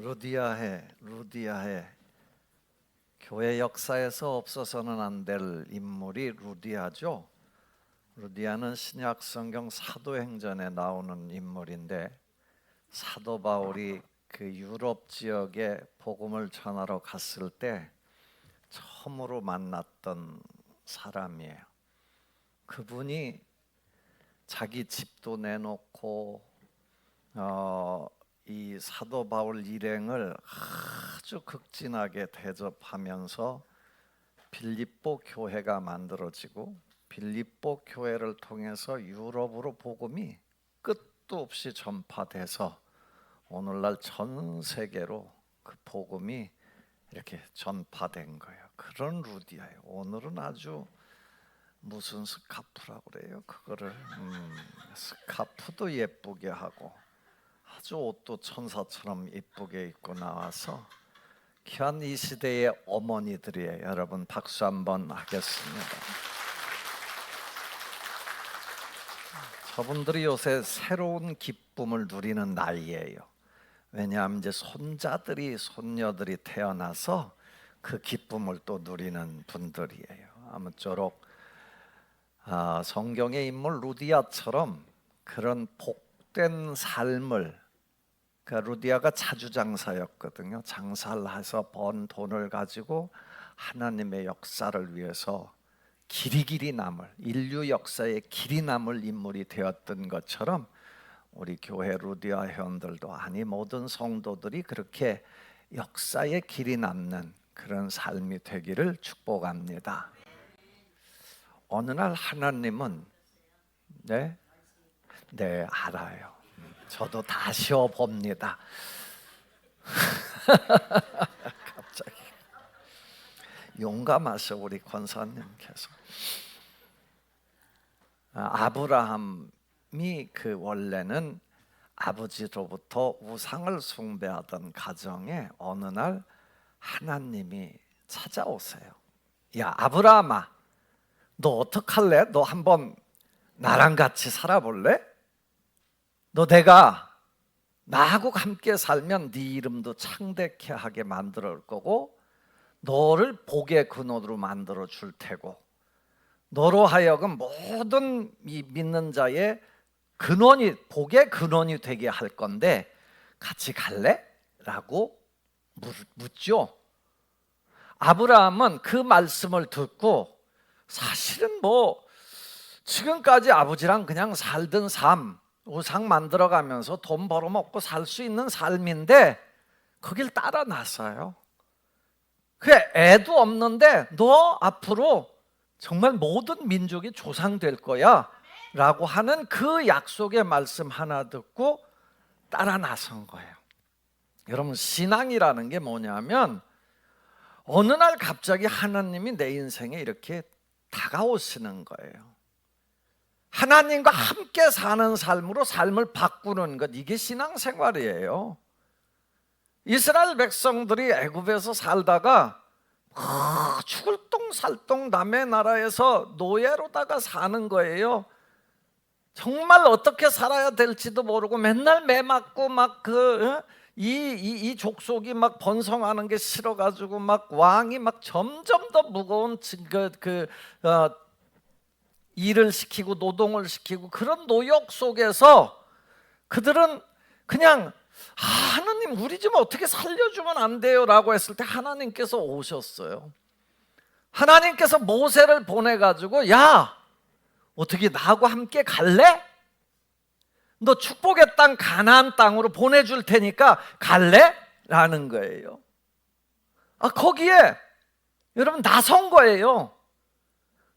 루디아해. 교회 역사에서 없어서는 안 될 인물이 루디아죠. 루디아는 신약 성경 사도행전에 나오는 인물인데, 사도 바울이 그 유럽 지역에 복음을 전하러 갔을 때 처음으로 만났던 사람이에요. 그분이 자기 집도 내놓고 이 사도 바울 일행을 아주 극진하게 대접하면서 빌립보 교회가 만들어지고, 빌립보 교회를 통해서 유럽으로 복음이 끝도 없이 전파돼서 오늘날 전 세계로 그 복음이 이렇게 전파된 거예요. 그런 루디아예요. 오늘은 아주 무슨 스카프라고 그래요? 그거를 스카프도 예쁘게 하고 아주 옷도 천사처럼 예쁘게 입고 나와서 귀한 이 시대의 어머니들이에요. 여러분 박수 한번 하겠습니다. 저분들이 요새 새로운 기쁨을 누리는 나이예요. 왜냐하면 이제 손자들이 손녀들이 태어나서 그 기쁨을 또 누리는 분들이에요. 아무쪼록 성경의 인물 루디아처럼 그런 복된 삶을, 그러니까 루디아가 자주장사였거든요. 장사를 해서 번 돈을 가지고 하나님의 역사를 위해서 길이 남을, 인류 역사에 길이 남을 인물이 되었던 것처럼 우리 교회 루디아 회원들도, 아니 모든 성도들이 그렇게 역사에 길이 남는 그런 삶이 되기를 축복합니다. 어느 날 하나님은 네 알아요. 저도 다 쉬어봅니다. 갑자기 용감하셔 우리 권사님께서. 아브라함이 그 원래는 아버지로부터 우상을 숭배하던 가정에 어느 날 하나님이 찾아오세요. 야 아브라함아, 너 어떡할래? 너 한번 나랑 같이 살아볼래? 너 내가 나하고 함께 살면 네 이름도 창대케 하게 만들어 올 거고, 너를 복의 근원으로 만들어 줄 테고, 너로 하여금 모든 이 믿는 자의 근원이, 복의 근원이 되게 할 건데 같이 갈래? 라고 묻죠. 아브라함은 그 말씀을 듣고, 사실은 뭐 지금까지 아버지랑 그냥 살던 삶, 우상 만들어가면서 돈 벌어먹고 살 수 있는 삶인데 거길 따라 나서요. 그래, 애도 없는데 너 앞으로 정말 모든 민족이 조상될 거야 라고 하는 그 약속의 말씀 하나 듣고 따라 나선 거예요. 여러분, 신앙이라는 게 뭐냐면 어느 날 갑자기 하나님이 내 인생에 이렇게 다가오시는 거예요. 하나님과 함께 사는 삶으로 삶을 바꾸는 것, 이게 신앙생활이에요. 이스라엘 백성들이 애굽에서 살다가 죽을 똥살똥 남의 나라에서 노예로다가 사는 거예요. 정말 어떻게 살아야 될지도 모르고 맨날 매 맞고 막 이 족속이 막 번성하는 게 싫어가지고 막 왕이 막 점점 더 무거운 일을 시키고 노동을 시키고, 그런 노역 속에서 그들은 그냥 하나님 우리 좀 어떻게 살려주면 안 돼요? 라고 했을 때 하나님께서 오셨어요. 하나님께서 모세를 보내가지고, 야 어떻게 나하고 함께 갈래? 너 축복의 땅 가나안 땅으로 보내줄 테니까 갈래? 라는 거예요. 거기에 여러분 나선 거예요.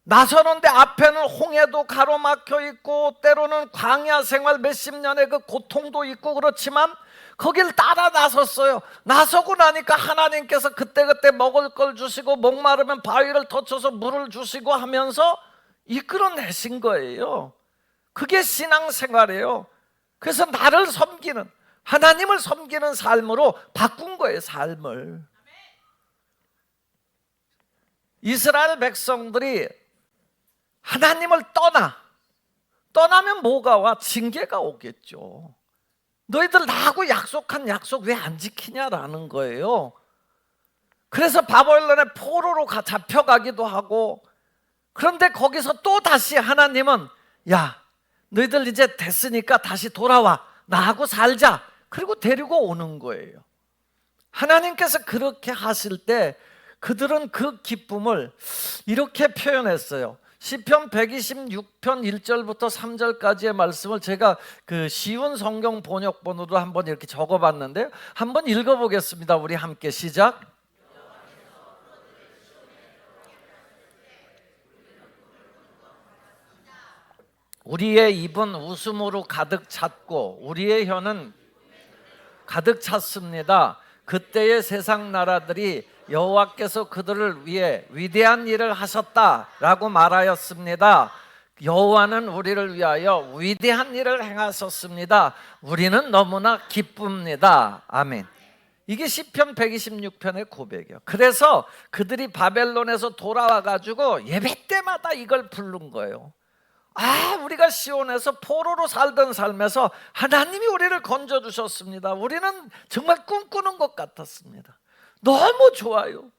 나서는데 앞에는 홍해도 가로막혀 있고 때로는 광야 생활 몇십 년의 그 고통도 있고, 그렇지만 거길 따라 나섰어요. 나서고 나니까 하나님께서 그때그때 먹을 걸 주시고, 목마르면 바위를 터쳐서 물을 주시고 하면서 이끌어내신 거예요. 그게 신앙생활이에요. 그래서 나를 섬기는, 하나님을 섬기는 삶으로 바꾼 거예요. 삶을. 이스라엘 백성들이 하나님을 떠나면 뭐가 와? 징계가 오겠죠. 너희들 나하고 약속한 약속 왜 안 지키냐라는 거예요. 그래서 바벨론의 포로로 잡혀가기도 하고, 그런데 거기서 또 다시 하나님은 야, 너희들 이제 됐으니까 다시 돌아와, 나하고 살자. 그리고 데리고 오는 거예요. 하나님께서 그렇게 하실 때 그들은 그 기쁨을 이렇게 표현했어요. 시편 126편 1절부터 3절까지의 말씀을 제가 그 쉬운 성경 번역본으로 한번 이렇게 적어봤는데요. 한번 읽어보겠습니다. 우리 함께 시작. 우리의 입은 웃음으로 가득 찼고 우리의 혀는 가득 찼습니다. 그때의 세상 나라들이 여호와께서 그들을 위해 위대한 일을 하셨다라고 말하였습니다. 여호와는 우리를 위하여 위대한 일을 행하셨습니다. 우리는 너무나 기쁩니다. 아멘. 이게 시편 126편의 고백이에요. 그래서 그들이 바벨론에서 돌아와 가지고 예배 때마다 이걸 부른 거예요. 우리가 시온에서 포로로 살던 삶에서 하나님이 우리를 건져주셨습니다. 우리는 정말 꿈꾸는 것 같았습니다. 너무 좋아요.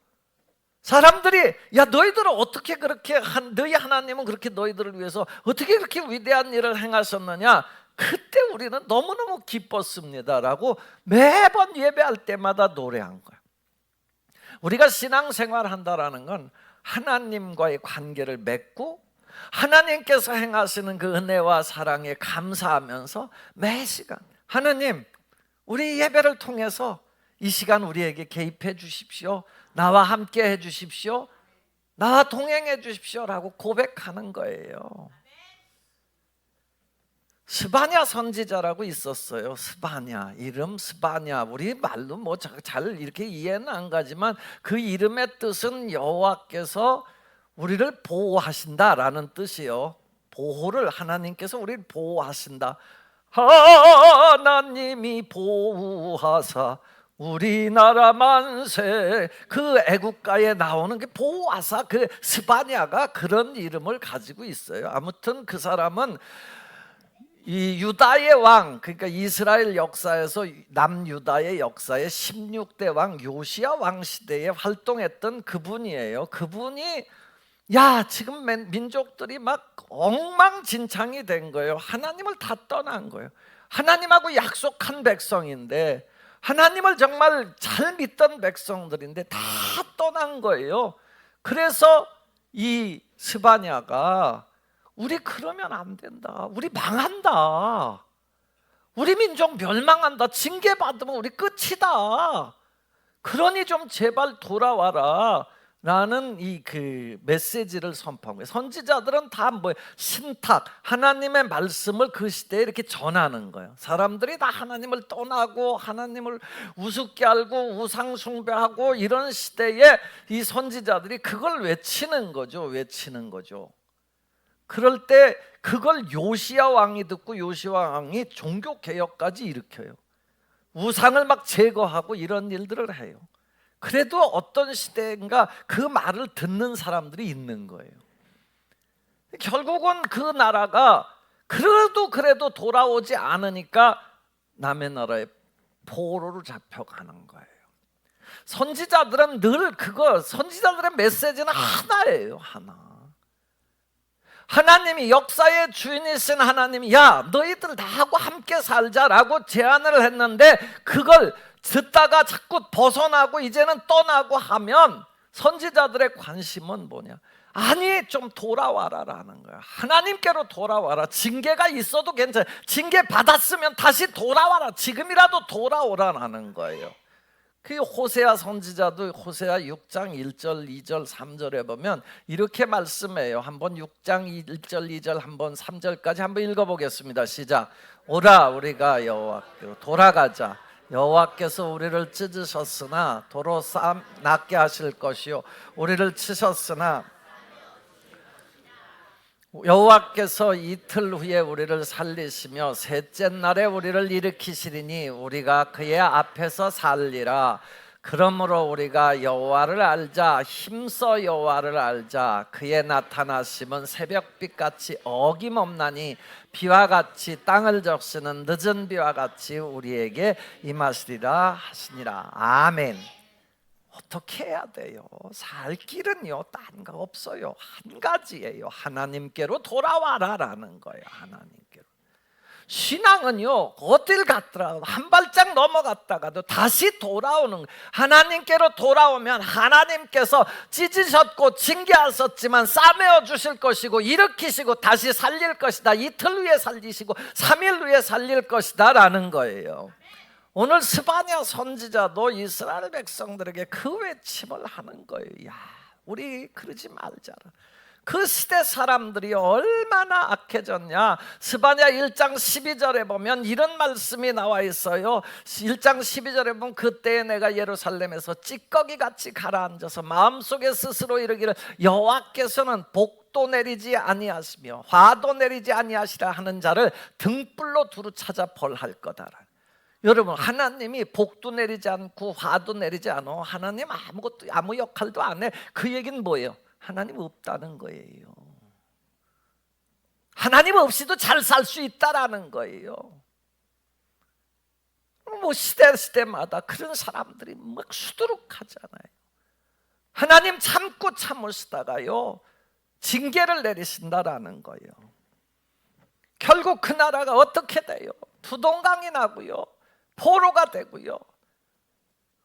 사람들이 야, 너희들은 어떻게 그렇게 너희 하나님은 그렇게 너희들을 위해서 어떻게 그렇게 위대한 일을 행하셨느냐, 그때 우리는 너무너무 기뻤습니다 라고 매번 예배할 때마다 노래한 거예요. 우리가 신앙생활 한다라는 건 하나님과의 관계를 맺고 하나님께서 행하시는 그 은혜와 사랑에 감사하면서 매 시간 하나님, 우리 예배를 통해서 이 시간 우리에게 개입해 주십시오, 나와 함께 해 주십시오, 나와 동행해 주십시오 라고 고백하는 거예요. 스바냐 선지자라고 있었어요. 스바냐, 이름 스바냐, 우리 말로 뭐 잘 이렇게 이해는 안 가지만 그 이름의 뜻은 여호와께서 우리를 보호하신다라는 뜻이요. 보호를, 하나님께서 우리를 보호하신다. 하나님이 보호하사 우리나라 만세, 그 애국가에 나오는 게 보호하사, 그 스바냐가 그런 이름을 가지고 있어요. 아무튼 그 사람은 이 유다의 왕, 그러니까 이스라엘 역사에서 남유다의 역사에 16대 왕 요시야 왕 시대에 활동했던 그분이에요. 그분이 지금 민족들이 막 엉망진창이 된 거예요. 하나님을 다 떠난 거예요. 하나님하고 약속한 백성인데, 하나님을 정말 잘 믿던 백성들인데 다 떠난 거예요. 그래서 이 스바냐가 우리 그러면 안 된다, 우리 망한다, 우리 민족 멸망한다, 징계받으면 우리 끝이다, 그러니 좀 제발 돌아와라 라는 이 그 메시지를 선포한 거예요. 선지자들은 다 신탁, 하나님의 말씀을 그 시대에 이렇게 전하는 거예요. 사람들이 다 하나님을 떠나고 하나님을 우습게 알고 우상 숭배하고 이런 시대에 이 선지자들이 그걸 외치는 거죠. 그럴 때 그걸 요시야 왕이 듣고 요시야 왕이 종교 개혁까지 일으켜요. 우상을 막 제거하고 이런 일들을 해요. 그래도 어떤 시대인가 그 말을 듣는 사람들이 있는 거예요. 결국은 그 나라가 그래도 돌아오지 않으니까 남의 나라에 포로로 잡혀가는 거예요. 선지자들은 늘 선지자들의 메시지는 하나예요. 하나님이, 역사의 주인이신 하나님이 너희들 나하고 함께 살자라고 제안을 했는데, 그걸 듣다가 자꾸 벗어나고 이제는 떠나고 하면 선지자들의 관심은 뭐냐? 아니, 좀 돌아와라라는 거야. 하나님께로 돌아와라. 징계가 있어도 괜찮아. 징계 받았으면 다시 돌아와라. 지금이라도 돌아오라는 거예요. 그 호세아 선지자도 호세아 6장 1절, 2절, 3절에 보면 이렇게 말씀해요. 한번 6장 1절, 2절, 한번 3절까지 한번 읽어보겠습니다. 시작. 오라, 우리가 여호와께로 돌아가자. 여호와께서 우리를 찢으셨으나 도로 낫게 하실 것이요, 우리를 치셨으나 여호와께서 이틀 후에 우리를 살리시며 셋째 날에 우리를 일으키시리니 우리가 그의 앞에서 살리라. 그러므로 우리가 여호와를 알자, 힘써 여호와를 알자. 그의 나타나심은 새벽빛 같이 어김없나니 비와 같이 땅을 적시는 늦은 비와 같이 우리에게 임하시리라 하시니라. 아멘. 어떻게 해야 돼요? 살 길은요, 딴 거 없어요. 한 가지예요. 하나님께로 돌아와라라는 거예요. 하나님께로. 신앙은요, 어딜 갔더라도 한 발짝 넘어갔다가도 다시 돌아오는 거예요. 하나님께로 돌아오면 하나님께서 찢으셨고 징계하셨지만 싸매어 주실 것이고 일으키시고 다시 살릴 것이다. 이틀 후에 살리시고 3일 후에 살릴 것이다 라는 거예요. 오늘 스바냐 선지자도 이스라엘 백성들에게 그 외침을 하는 거예요. 야, 우리 그러지 말자라. 그 시대 사람들이 얼마나 악해졌냐. 스바냐 1장 12절에 보면 이런 말씀이 나와 있어요. 1장 12절에 보면 그때에 내가 예루살렘에서 찌꺼기같이 가라앉아서 마음속에 스스로 이르기를 여호와께서는 복도 내리지 아니하시며 화도 내리지 아니하시라 하는 자를 등불로 두루 찾아 벌할 거다. 여러분, 하나님이 복도 내리지 않고 화도 내리지 않아. 하나님 아무것도 아무 역할도 안 해. 그 얘기는 뭐예요? 하나님 없다는 거예요. 하나님 없이도 잘 살 수 있다라는 거예요. 뭐 시대마다 그런 사람들이 막 수두룩하잖아요. 하나님 참고 참으시다가요 징계를 내리신다라는 거예요. 결국 그 나라가 어떻게 돼요? 두동강이 나고요, 포로가 되고요.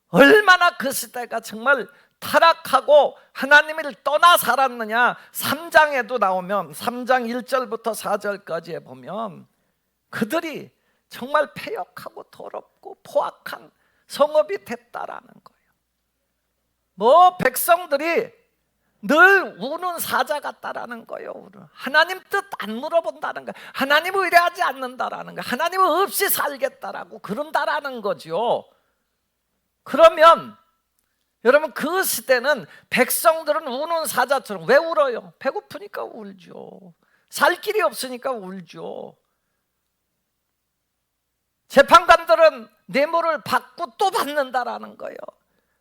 얼마나 그 시대가 정말 타락하고 하나님을 떠나 살았느냐. 3장에도 나오면 3장 1절부터 4절까지에 보면 그들이 정말 패역하고 더럽고 포악한 성읍이 됐다라는 거예요. 뭐 백성들이 늘 우는 사자 같다라는 거예요. 하나님 뜻 안 물어본다는 거예요. 하나님 의뢰하지 않는다라는 거예요. 하나님 없이 살겠다라고 그런다라는 거죠. 그러면 여러분, 그 시대는 백성들은 우는 사자처럼. 왜 울어요? 배고프니까 울죠. 살 길이 없으니까 울죠. 재판관들은 뇌물을 받고 또 받는다라는 거예요.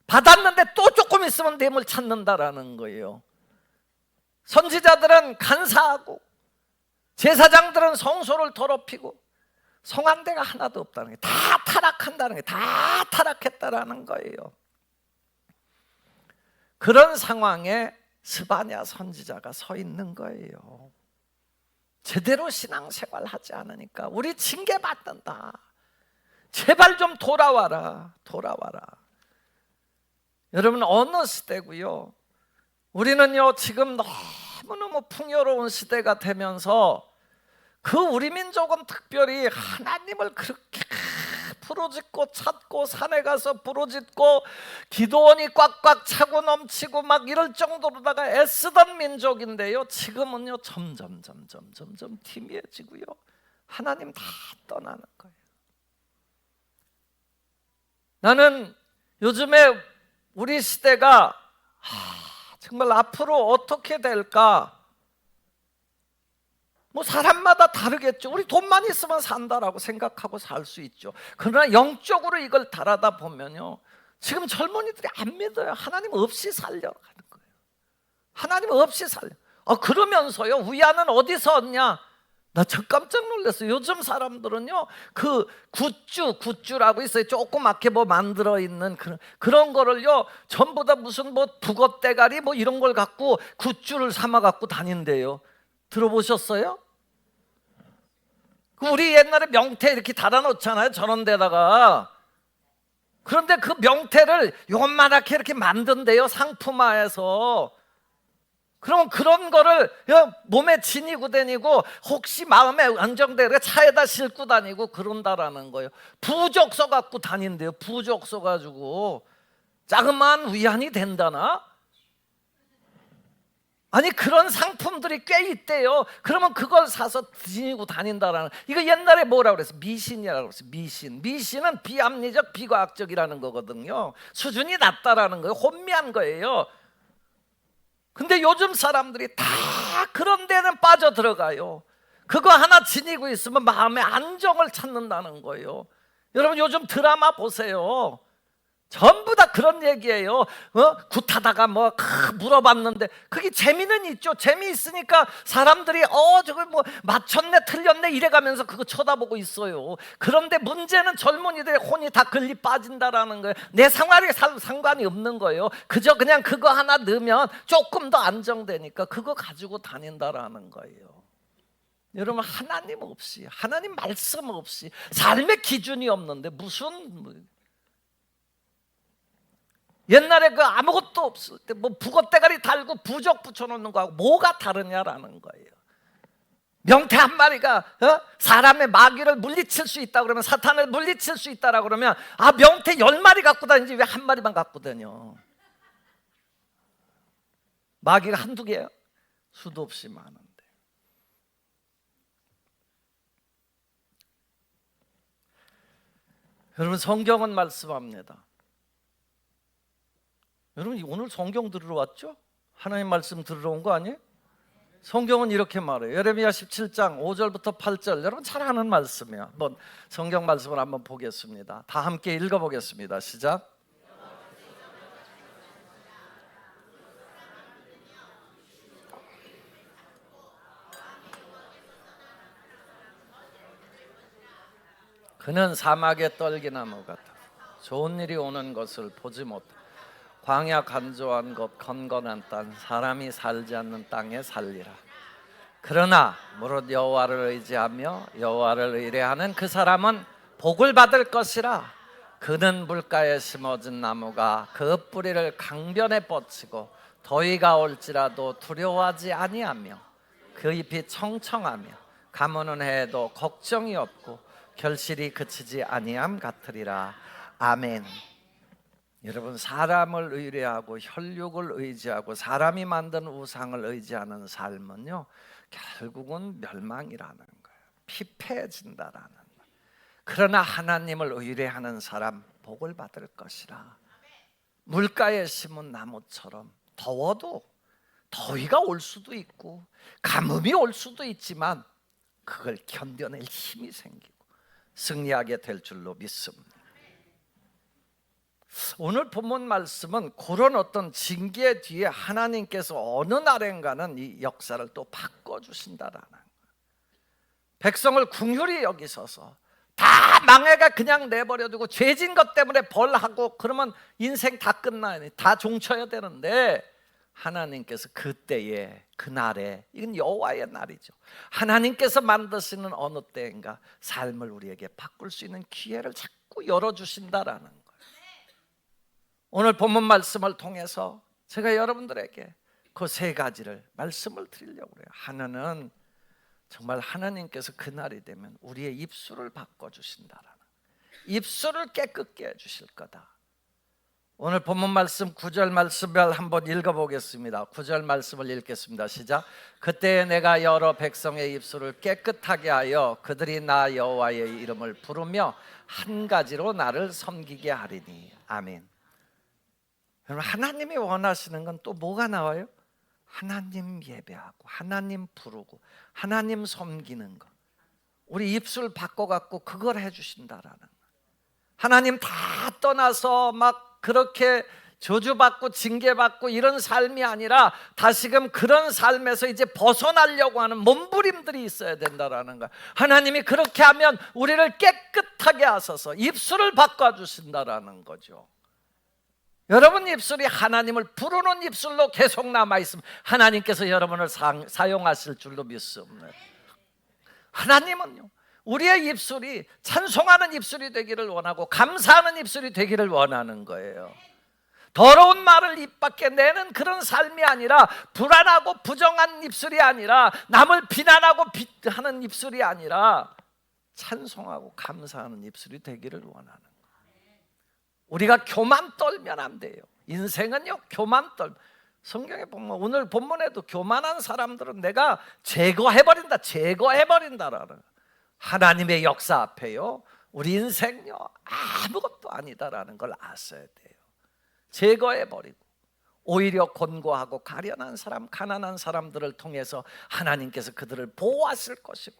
받았는데 또 조금 있으면 뇌물 찾는다라는 거예요. 선지자들은 간사하고 제사장들은 성소를 더럽히고 성안대가 하나도 없다는 게, 다 타락한다는 게, 다 타락했다라는 거예요. 그런 상황에 스바냐 선지자가 서 있는 거예요. 제대로 신앙생활 하지 않으니까 우리 징계받는다. 제발 좀 돌아와라. 돌아와라. 여러분, 어느 시대고요, 우리는요 지금 너무너무 풍요로운 시대가 되면서 그 우리 민족은 특별히 하나님을 그렇게 부르짖고 찾고 산에 가서 부르짖고 기도원이 꽉꽉 차고 넘치고 막 이럴 정도로다가 애쓰던 민족인데요, 지금은요 점점 희미해지고요, 하나님 다 떠나는 거예요. 나는 요즘에 우리 시대가 정말 앞으로 어떻게 될까? 뭐 사람마다 다르겠죠. 우리 돈만 있으면 산다라고 생각하고 살 수 있죠. 그러나 영적으로 이걸 달아다 보면요, 지금 젊은이들이 안 믿어요. 하나님 없이 살려가는 거예요. 하나님 없이 살려. 그러면서요, 위안은 어디서 얻냐? 나 저 깜짝 놀랐어요. 요즘 사람들은요, 그 굿즈라고 있어요. 조그맣게 뭐 만들어 있는 그런 거를요, 전부 다 무슨 뭐 북어 대가리 뭐 이런 걸 갖고 굿즈를 삼아 갖고 다닌대요. 들어보셨어요? 우리 옛날에 명태 이렇게 달아놓잖아요, 저런 데다가. 그런데 그 명태를 요만하게 이렇게 만든대요, 상품화해서. 그러면 그런 거를 몸에 지니고 다니고 혹시 마음에 안정되게 차에다 싣고 다니고 그런다라는 거예요. 부족서 갖고 다닌대요. 부족서 가지고 자그마한 위안이 된다나? 아니, 그런 상품들이 꽤 있대요. 그러면 그걸 사서 지니고 다닌다라는, 이거 옛날에 뭐라고 그랬어? 미신이라고 그랬어. 미신은 비합리적 비과학적이라는 거거든요. 수준이 낮다라는 거예요. 혼미한 거예요. 근데 요즘 사람들이 다 그런 데는 빠져들어가요. 그거 하나 지니고 있으면 마음의 안정을 찾는다는 거예요. 여러분, 요즘 드라마 보세요. 전부 다 그런 얘기예요. 굿하다가 뭐 물어봤는데 그게 재미는 있죠. 재미있으니까 사람들이 저걸 뭐 맞췄네 틀렸네 이래가면서 그거 쳐다보고 있어요. 그런데 문제는 젊은이들의 혼이 다 걸리 빠진다라는 거예요. 내 생활에 상관이 없는 거예요. 그저 그냥 그거 하나 넣으면 조금 더 안정되니까 그거 가지고 다닌다라는 거예요. 여러분, 하나님 없이, 하나님 말씀 없이 삶의 기준이 없는데 무슨 옛날에 그 아무것도 없을 때 뭐 북어대가리 달고 부적 붙여놓는 거하고 뭐가 다르냐라는 거예요. 명태 한 마리가 사람의 마귀를 물리칠 수 있다 그러면, 사탄을 물리칠 수 있다라고 그러면, 명태 10마리 갖고 다니지 왜 한 마리만 갖고 다녀? 마귀가 한두 개야? 수도 없이 많은데. 여러분, 성경은 말씀합니다. 여러분, 오늘 성경 들으러 왔죠? 하나님 말씀 들으러 온 거 아니에요? 성경은 이렇게 말해요. 예레미야 17장 5절부터 8절. 여러분 잘 아는 말씀이에요. 한번 성경 말씀을 한번 보겠습니다. 다 함께 읽어보겠습니다. 시작. 그는 사막의 떨기나무 같아 좋은 일이 오는 것을 보지 못해 광야 간조한 곳 건건한 땅 사람이 살지 않는 땅에 살리라. 그러나 무릇 여호와를 의지하며 여호와를 의뢰하는 그 사람은 복을 받을 것이라. 그는 물가에 심어진 나무가 그 뿌리를 강변에 뻗치고 더위가 올지라도 두려워하지 아니하며 그 잎이 청청하며 가무는 해에도 걱정이 없고 결실이 그치지 아니함 같으리라. 아멘. 여러분, 사람을 의뢰하고 혈육을 의지하고 사람이 만든 우상을 의지하는 삶은요, 결국은 멸망이라는 거예요. 피폐해진다라는 거예요. 그러나 하나님을 의뢰하는 사람 복을 받을 것이라. 물가에 심은 나무처럼 더워도 더위가 올 수도 있고 가뭄이 올 수도 있지만 그걸 견뎌낼 힘이 생기고 승리하게 될 줄로 믿습니다. 오늘 본문 말씀은 그런 어떤 징계 뒤에 하나님께서 어느 날인가는 이 역사를 또 바꿔주신다라는 거예요. 백성을 긍휼히 여기셔서 다 망해가 그냥 내버려두고 죄진 것 때문에 벌하고 그러면 인생 다 끝나야 다 종쳐야 되는데, 하나님께서 그때에 그날에, 이건 여호와의 날이죠. 하나님께서 만드시는 어느 때인가 삶을 우리에게 바꿀 수 있는 기회를 자꾸 열어주신다라는 거예요. 오늘 본문 말씀을 통해서 제가 여러분들에게 그 세 가지를 말씀을 드리려고 해요. 하나는 정말 하나님께서 그날이 되면 우리의 입술을 바꿔주신다라는, 입술을 깨끗게 해주실 거다. 오늘 본문 말씀 9절 말씀을 한번 읽어보겠습니다. 9절 말씀을 읽겠습니다. 시작. 그때 내가 여러 백성의 입술을 깨끗하게 하여 그들이 나 여호와의 이름을 부르며 한 가지로 나를 섬기게 하리니. 아멘. 여러분, 하나님이 원하시는 건 또 뭐가 나와요? 하나님 예배하고 하나님 부르고 하나님 섬기는 것. 우리 입술 바꿔갖고 그걸 해주신다라는 거. 하나님 다 떠나서 막 그렇게 저주받고 징계받고 이런 삶이 아니라 다시금 그런 삶에서 이제 벗어나려고 하는 몸부림들이 있어야 된다라는 거야. 하나님이 그렇게 하면 우리를 깨끗하게 하셔서 입술을 바꿔주신다라는 거죠. 여러분 입술이 하나님을 부르는 입술로 계속 남아있으면 하나님께서 여러분을 사용하실 줄로 믿습니다. 하나님은요, 우리의 입술이 찬송하는 입술이 되기를 원하고 감사하는 입술이 되기를 원하는 거예요. 더러운 말을 입 밖에 내는 그런 삶이 아니라, 불안하고 부정한 입술이 아니라, 남을 비난하고 하는 입술이 아니라 찬송하고 감사하는 입술이 되기를 원하는 거예요. 우리가 교만 떨면 안 돼요. 인생은요, 교만 떨. 성경에 보면 오늘 본문에도 교만한 사람들은 내가 제거해버린다라는, 하나님의 역사 앞에요, 우리 인생요 아무것도 아니다라는 걸 아셔야 돼요. 제거해버리고 오히려 곤고하고 가련한 사람, 가난한 사람들을 통해서 하나님께서 그들을 보호하실 것이고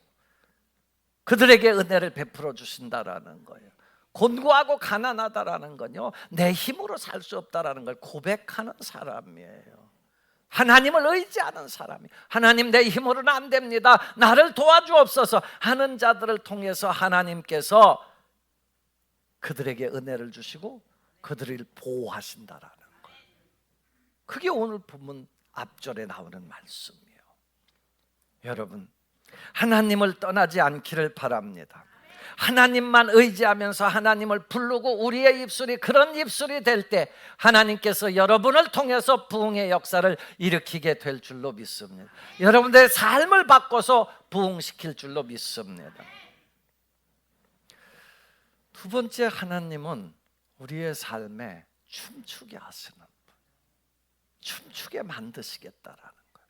그들에게 은혜를 베풀어 주신다라는 거예요. 곤고하고 가난하다라는 건요, 내 힘으로 살 수 없다라는 걸 고백하는 사람이에요. 하나님을 의지하는 사람이, 하나님 내 힘으로는 안 됩니다, 나를 도와주옵소서 하는 자들을 통해서 하나님께서 그들에게 은혜를 주시고 그들을 보호하신다라는 거예요. 그게 오늘 본문 앞절에 나오는 말씀이에요. 여러분, 하나님을 떠나지 않기를 바랍니다. 하나님만 의지하면서 하나님을 부르고 우리의 입술이 그런 입술이 될 때 하나님께서 여러분을 통해서 부흥의 역사를 일으키게 될 줄로 믿습니다. 여러분들의 삶을 바꿔서 부흥시킬 줄로 믿습니다. 두 번째, 하나님은 우리의 삶에 춤추게 하시는 분, 춤추게 만드시겠다라는 거예요.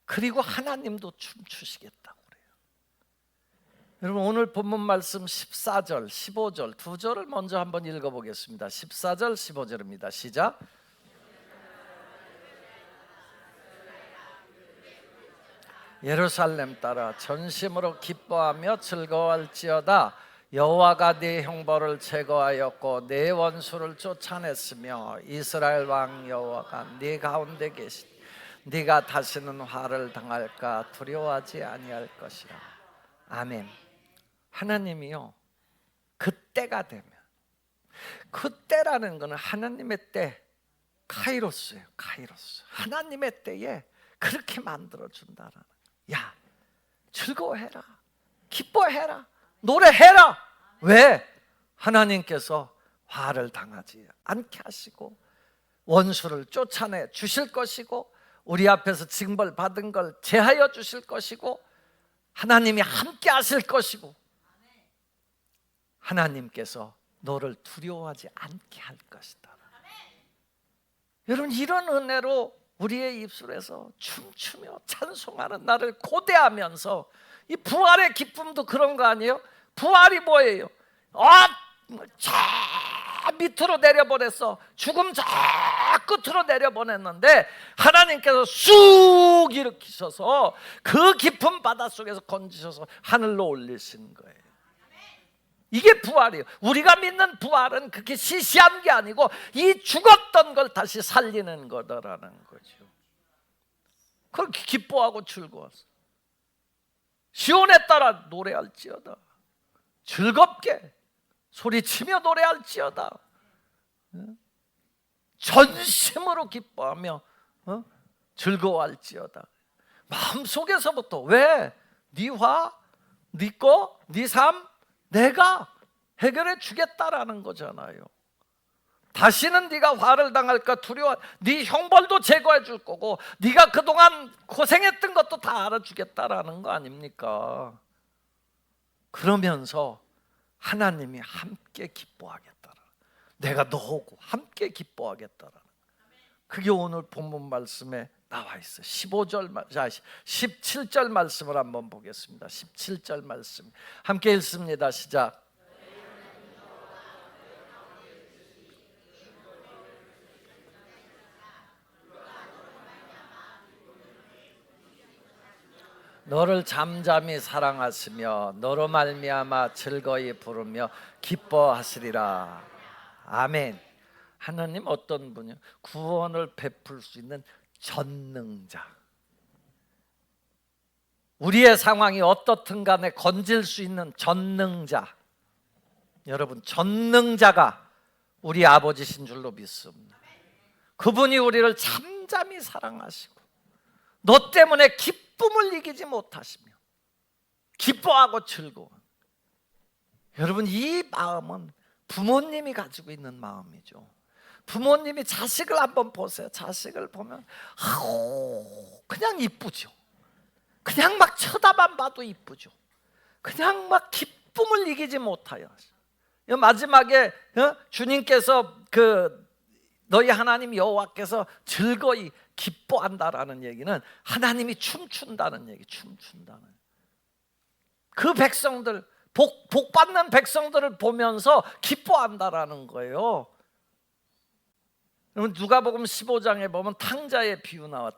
그리고 하나님도 춤추시겠다고 그래요. 여러분, 오늘 본문 말씀 14절, 15절 두 절을 먼저 한번 읽어보겠습니다. 14절, 15절입니다. 시작. 예루살렘 따라 전심으로 기뻐하며 즐거워할지어다. 여호와가 네 형벌을 제거하였고 네 원수를 쫓아냈으며 이스라엘 왕 여호와가 네 가운데 계시니 네가 다시는 화를 당할까 두려워하지 아니할 것이라. 아멘. 하나님이요, 그때가 되면, 그때라는 것은 하나님의 때, 카이로스예요. 카이로스. 하나님의 때에 그렇게 만들어준다라는 거예요. 야, 즐거워해라, 기뻐해라, 노래해라. 왜? 하나님께서 화를 당하지 않게 하시고 원수를 쫓아내 주실 것이고 우리 앞에서 징벌 받은 걸 제하여 주실 것이고 하나님이 함께 하실 것이고 하나님께서 너를 두려워하지 않게 할 것이다. 여러분, 이런 은혜로 우리의 입술에서 춤추며 찬송하는 나를 고대하면서, 이 부활의 기쁨도 그런 거 아니에요? 부활이 뭐예요? 저 밑으로 내려보냈어. 죽음 저 끝으로 내려보냈는데 하나님께서 쑥 일으키셔서 그 깊은 바닷속에서 건지셔서 하늘로 올리신 거예요. 이게 부활이에요. 우리가 믿는 부활은 그렇게 시시한 게 아니고 이 죽었던 걸 다시 살리는 거다라는 거죠. 그렇게 기뻐하고 즐거웠어. 시온에 따라 노래할지어다. 즐겁게 소리치며 노래할지어다. 전심으로 기뻐하며 즐거워할지어다. 마음속에서부터. 왜? 네 화, 네 거, 네 삶 내가 해결해 주겠다라는 거잖아요. 다시는 네가 화를 당할까 두려워, 네 형벌도 제거해 줄 거고 네가 그동안 고생했던 것도 다 알아주겠다라는 거 아닙니까? 그러면서 하나님이 함께 기뻐하겠다라, 내가 너하고 함께 기뻐하겠다라. 그게 오늘 본문 말씀에 나와 있어요. 17절 말씀을 한번 보겠습니다. 17절 말씀 함께 읽습니다. 시작. 너를 잠잠히 사랑하시며 너로 말미암아 즐거이 부르며 기뻐하시리라. 아멘. 하나님 어떤 분이요? 구원을 베풀 수 있는 전능자. 우리의 상황이 어떻든 간에 건질 수 있는 전능자. 여러분, 전능자가 우리 아버지신 줄로 믿습니다. 그분이 우리를 잠잠히 사랑하시고 너 때문에 기쁨을 이기지 못하시며 기뻐하고 즐거워. 여러분, 이 마음은 부모님이 가지고 있는 마음이죠. 부모님이 자식을 한번 보세요. 자식을 보면 그냥 이쁘죠. 그냥 막 쳐다만 봐도 이쁘죠. 그냥 막 기쁨을 이기지 못하여. 마지막에 주님께서 너희 하나님 여호와께서 즐거이 기뻐한다라는 얘기는 하나님이 춤춘다는 얘기. 춤춘다는. 그 백성들, 복 받는 백성들을 보면서 기뻐한다라는 거예요. 여러분, 누가복음 15장에 보면 탕자의 비유 나와.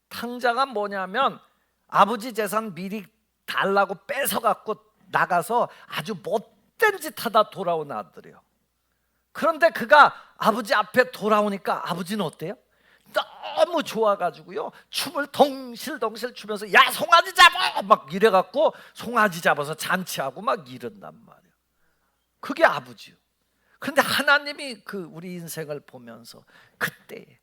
탕자가 뭐냐면 아버지 재산 미리 달라고 뺏어갖고 나가서 아주 못된 짓 하다 돌아온 아들이요. 그런데 그가 아버지 앞에 돌아오니까 아버지는 어때요? 너무 좋아가지고요, 춤을 덩실덩실 추면서 야 송아지 잡아 막 이래갖고 송아지 잡아서 잔치하고 막 이런단 말이에요. 그게 아버지요. 그런데 하나님이 그 우리 인생을 보면서 그때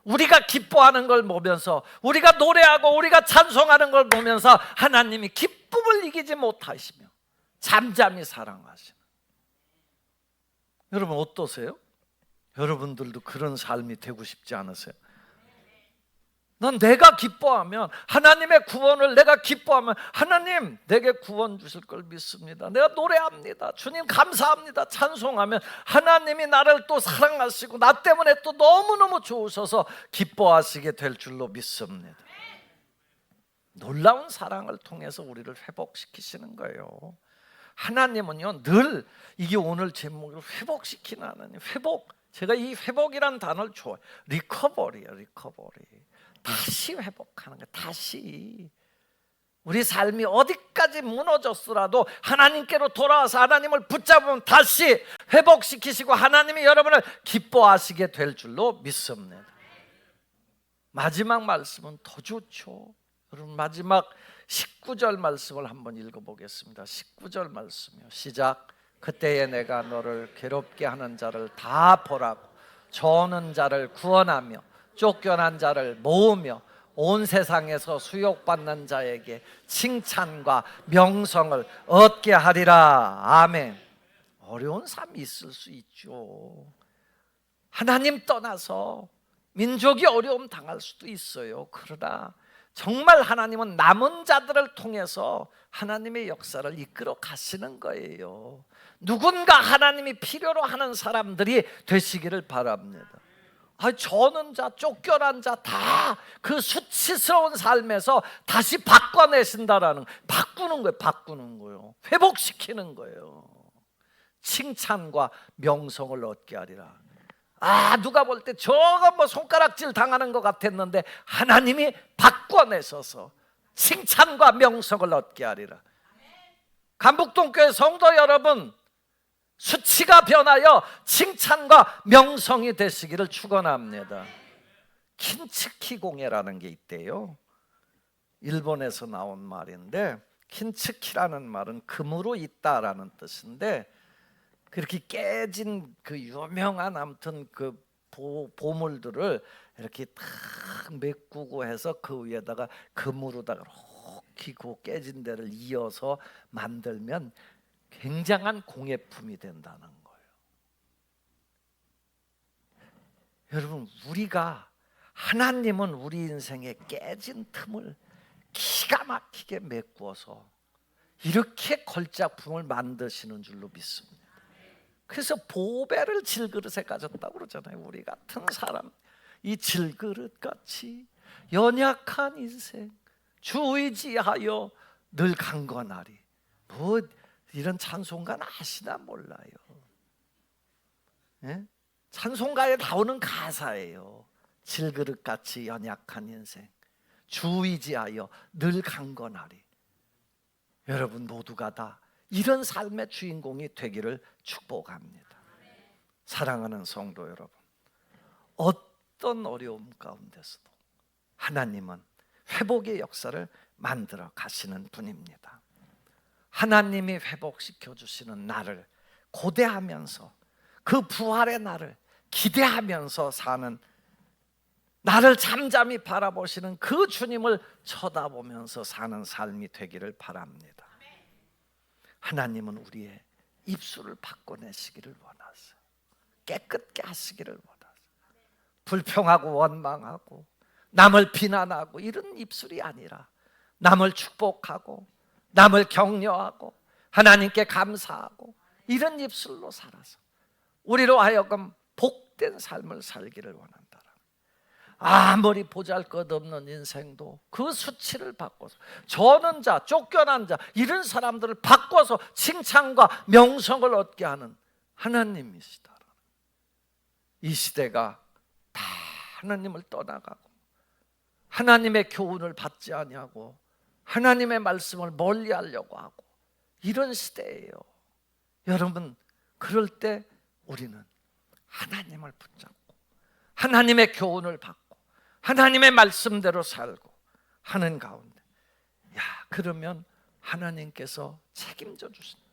우리가 기뻐하는 걸 보면서, 우리가 노래하고 우리가 찬송하는 걸 보면서 하나님이 기쁨을 이기지 못하시며 잠잠히 사랑하시는, 여러분 어떠세요? 여러분들도 그런 삶이 되고 싶지 않으세요? 난 내가 기뻐하면, 하나님의 구원을 내가 기뻐하면 하나님 내게 구원 주실 걸 믿습니다. 내가 노래합니다. 주님 감사합니다. 찬송하면 하나님이 나를 또 사랑하시고 나 때문에 또 너무너무 좋으셔서 기뻐하시게 될 줄로 믿습니다. 놀라운 사랑을 통해서 우리를 회복시키시는 거예요. 하나님은요 늘, 이게 오늘 제목으로 회복시키는 하나님. 회복, 제가 이 회복이란 단어를 좋아해요. 리커버리예요. 리커버리. 다시 회복하는 거예요. 다시 우리 삶이 어디까지 무너졌더라도 하나님께로 돌아와서 하나님을 붙잡으면 다시 회복시키시고 하나님이 여러분을 기뻐하시게 될 줄로 믿습니다. 마지막 말씀은 더 좋죠. 여러분 마지막 19절 말씀을 한번 읽어보겠습니다. 19절 말씀이요. 시작. 그때에 내가 너를 괴롭게 하는 자를 다 보라고, 저는 자를 구원하며 쫓겨난 자를 모으며 온 세상에서 수욕받는 자에게 칭찬과 명성을 얻게 하리라. 아멘. 어려운 삶이 있을 수 있죠. 하나님 떠나서 민족이 어려움 당할 수도 있어요. 그러나 정말 하나님은 남은 자들을 통해서 하나님의 역사를 이끌어 가시는 거예요. 누군가 하나님이 필요로 하는 사람들이 되시기를 바랍니다. 저는 자, 쫓겨난 자 다 그 수치스러운 삶에서 다시 바꿔내신다라는, 바꾸는 거예요. 바꾸는 거예요. 회복시키는 거예요. 칭찬과 명성을 얻게 하리라. 누가 볼 때 저거 뭐 손가락질 당하는 것 같았는데 하나님이 바꿔내셔서 칭찬과 명성을 얻게 하리라. 간북동교회 성도 여러분, 수치가 변하여 칭찬과 명성이 되시기를 축원합니다. 킨츠키공예라는 게 있대요. 일본에서 나온 말인데, 킨츠키라는 말은 금으로 있다라는 뜻인데, 그렇게 깨진 그 유명한 아무튼 그 보물들을 이렇게 탁 메꾸고 해서 그 위에다가 금으로다가 이렇게 그 깨진 데를 이어서 만들면 굉장한 공예품이 된다는 거예요. 여러분, 우리가, 하나님은 우리 인생의 깨진 틈을 기가 막히게 메꾸어서 이렇게 걸작품을 만드시는 줄로 믿습니다. 그래서 보배를 질그릇에 가졌다고 그러잖아요. 우리 같은 사람, 이 질그릇같이 연약한 인생 주 의지하여 늘 강건하리. 뭐 이런 찬송가 아시나 몰라요. 예? 찬송가에 나오는 가사예요. 질그릇같이 연약한 인생 주 의지하여 늘 강건하리. 여러분 모두가 다 이런 삶의 주인공이 되기를 축복합니다. 사랑하는 성도 여러분, 어떤 어려움 가운데서도 하나님은 회복의 역사를 만들어 가시는 분입니다. 하나님이 회복시켜 주시는 나를 고대하면서 그 부활의 날을 기대하면서 사는, 나를 잠잠히 바라보시는 그 주님을 쳐다보면서 사는 삶이 되기를 바랍니다. 하나님은 우리의 입술을 바꿔내시기를 원하세요. 깨끗게 하시기를 원하세요. 불평하고 원망하고 남을 비난하고 이런 입술이 아니라 남을 축복하고 남을 격려하고 하나님께 감사하고 이런 입술로 살아서 우리로 하여금 복된 삶을 살기를 원한다. 아무리 보잘것없는 인생도 그 수치를 바꿔서, 저는 자, 쫓겨난 자, 이런 사람들을 바꿔서 칭찬과 명성을 얻게 하는 하나님이시다. 이 시대가 다 하나님을 떠나가고 하나님의 교훈을 받지 아니하고 하나님의 말씀을 멀리하려고 하고 이런 시대예요. 여러분, 그럴 때 우리는 하나님을 붙잡고 하나님의 교훈을 받고 하나님의 말씀대로 살고 하는 가운데, 그러면 하나님께서 책임져 주신다.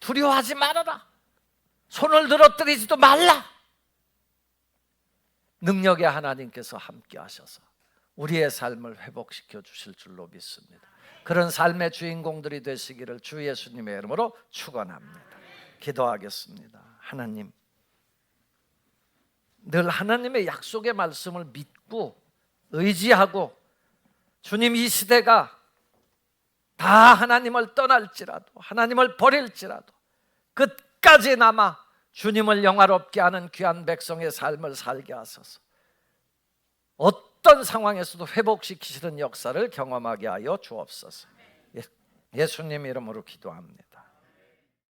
두려워하지 말아라. 손을 들어뜨리지도 말라. 능력의 하나님께서 함께 하셔서 우리의 삶을 회복시켜 주실 줄로 믿습니다. 그런 삶의 주인공들이 되시기를 주 예수님의 이름으로 축원합니다. 기도하겠습니다. 하나님, 늘 하나님의 약속의 말씀을 믿고 의지하고, 주님, 이 시대가 다 하나님을 떠날지라도, 하나님을 버릴지라도 끝까지 남아 주님을 영화롭게 하는 귀한 백성의 삶을 살게 하소서. 어떤 상황에서도 회복시키시는 역사를 경험하게 하여 주옵소서. 예수님 이름으로 기도합니다.